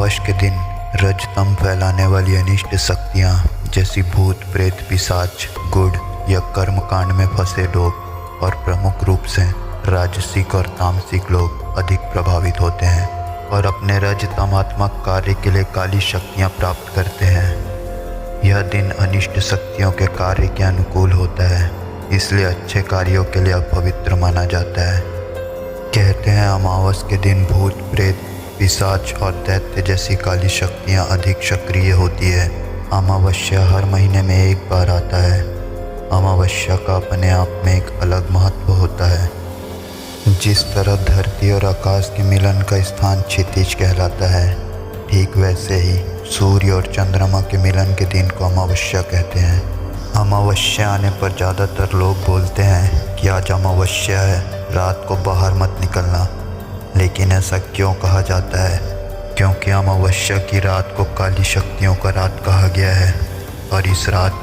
अमावस्या के दिन रजतम फैलाने वाली अनिष्ट शक्तियाँ जैसी भूत प्रेत पिशाच गुड़ या कर्मकांड में फंसे लोग और प्रमुख रूप से राजसिक और तामसिक लोग अधिक प्रभावित होते हैं और अपने रजतमात्मक कार्य के लिए काली शक्तियाँ प्राप्त करते हैं। यह दिन अनिष्ट शक्तियों के कार्य के अनुकूल होता है, इसलिए अच्छे कार्यों के लिए अपवित्र माना जाता है। कहते हैं अमावस्या के दिन भूत प्रेत पिशाच और दैत्य जैसी काली शक्तियाँ अधिक सक्रिय होती है। अमावस्या हर महीने में एक बार आता है। अमावस्या का अपने आप में एक अलग महत्व होता है। जिस तरह धरती और आकाश के मिलन का स्थान क्षितिज कहलाता है, ठीक वैसे ही सूर्य और चंद्रमा के मिलन के दिन को अमावस्या कहते हैं। अमावस्या आने पर ज़्यादातर लोग बोलते हैं कि आज अमावस्या है, रात को बाहर मत निकलना। लेकिन ऐसा क्यों कहा जाता है? क्योंकि अमावस्या की रात को काली शक्तियों का रात कहा गया है और इस रात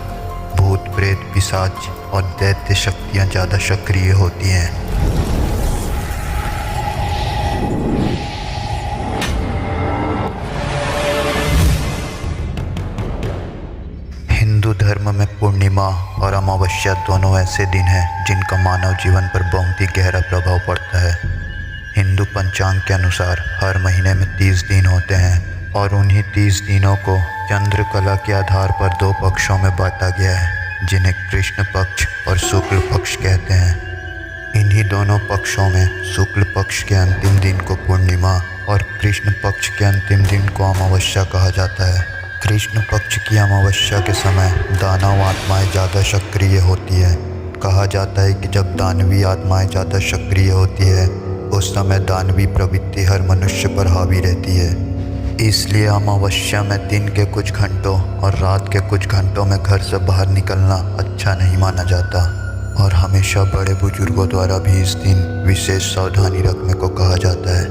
भूत प्रेत पिशाच और दैत्य शक्तियाँ ज़्यादा सक्रिय होती हैं। हिंदू धर्म में पूर्णिमा और अमावस्या दोनों ऐसे दिन हैं जिनका मानव जीवन पर बहुत ही गहरा प्रभाव पड़ता है। हिंदू पंचांग के अनुसार हर महीने में 30 दिन होते हैं और उन्हीं 30 दिनों को चंद्रकला के आधार पर दो पक्षों में बांटा गया है, जिन्हें कृष्ण पक्ष और शुक्ल पक्ष कहते हैं। इन्हीं दोनों पक्षों में शुक्ल पक्ष के अंतिम दिन को पूर्णिमा और कृष्ण पक्ष के अंतिम दिन को अमावस्या कहा जाता है। कृष्ण पक्ष की अमावस्या के समय दानव आत्माएं ज़्यादा सक्रिय होती है। कहा जाता है कि जब दानवी आत्माएं ज़्यादा सक्रिय होती है उस समय दानवी प्रवृत्ति हर मनुष्य पर हावी रहती है। इसलिए अमावस्या में दिन के कुछ घंटों और रात के कुछ घंटों में घर से बाहर निकलना अच्छा नहीं माना जाता और हमेशा बड़े बुजुर्गों द्वारा भी इस दिन विशेष सावधानी रखने को कहा जाता है।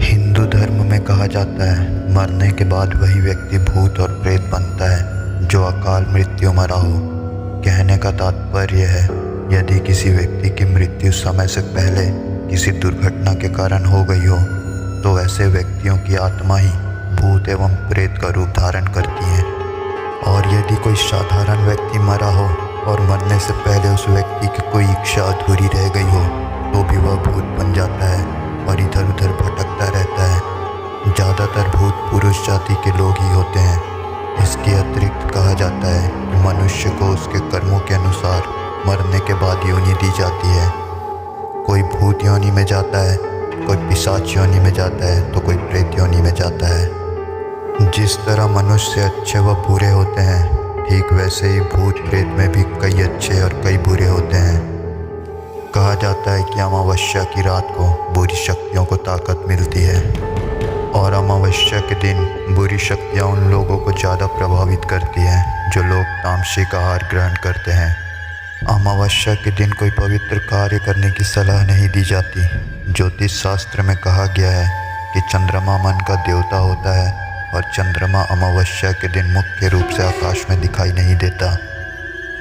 हिंदू धर्म में कहा जाता है मरने के बाद वही व्यक्ति भूत और प्रेत बनता है जो अकाल मृत्यु मरा हो। कहने का तात्पर्य है यदि किसी व्यक्ति की मृत्यु समय से पहले किसी दुर्घटना के कारण हो गई हो तो ऐसे व्यक्तियों की आत्मा ही भूत एवं प्रेत का रूप धारण करती है। और यदि कोई साधारण व्यक्ति मरा हो और मरने से पहले उस व्यक्ति की कोई इच्छा अधूरी रह गई हो तो भी वह भूत बन जाता है और इधर उधर भटकता रहता है। ज़्यादातर भूत पुरुष जाति के लोग ही होते हैं। इसके अतिरिक्त कहा जाता है कि मनुष्य को उसके कर्मों के अनुसार मरने के बाद योनि दी जाती है। कोई भूत योनि में जाता है, कोई पिशाच योनि में जाता है तो कोई प्रेत योनि में जाता है। जिस तरह मनुष्य अच्छे व बुरे होते हैं, ठीक वैसे ही भूत प्रेत में भी कई अच्छे और कई बुरे होते हैं। कहा जाता है कि अमावस्या की रात को बुरी शक्तियों को ताकत मिलती है और अमावस्या के दिन बुरी शक्तियाँ उन लोगों को ज़्यादा प्रभावित करती हैं जो लोग तामसिक आहार ग्रहण करते हैं। अमावस्या के दिन कोई पवित्र कार्य करने की सलाह नहीं दी जाती। ज्योतिष शास्त्र में कहा गया है कि चंद्रमा मन का देवता होता है और चंद्रमा अमावस्या के दिन मुख्य रूप से आकाश में दिखाई नहीं देता।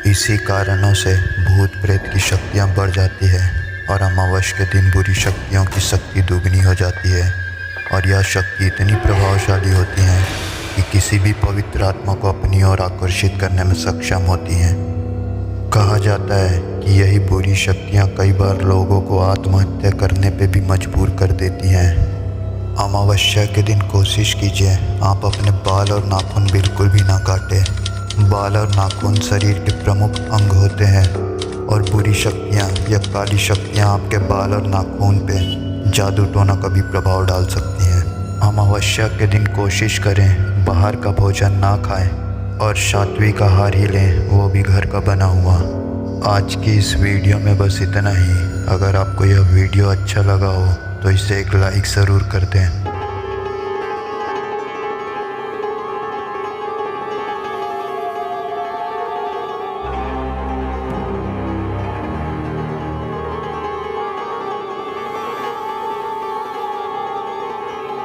इसी कारणों से भूत प्रेत की शक्तियाँ बढ़ जाती है और अमावस्या के दिन बुरी शक्तियों की शक्ति दुगनी हो जाती है और यह शक्ति इतनी प्रभावशाली होती हैं कि किसी भी पवित्र आत्मा को अपनी ओर आकर्षित करने में सक्षम होती हैं। कहा जाता है कि यही बुरी शक्तियाँ कई बार लोगों को आत्महत्या करने पे भी मजबूर कर देती हैं। अमावस्या के दिन कोशिश कीजिए आप अपने बाल और नाखून बिल्कुल भी ना काटें। बाल और नाखून शरीर के प्रमुख अंग होते हैं और बुरी शक्तियाँ या काली शक्तियाँ आपके बाल और नाखून पे जादू टोना का भी प्रभाव डाल सकती हैं। अमावस्या के दिन कोशिश करें बाहर का भोजन ना खाएं और सात्विक आहार ही लें, वो भी घर का बना हुआ। आज की इस वीडियो में बस इतना ही। अगर आपको यह वीडियो अच्छा लगा हो तो इसे एक लाइक ज़रूर कर दें।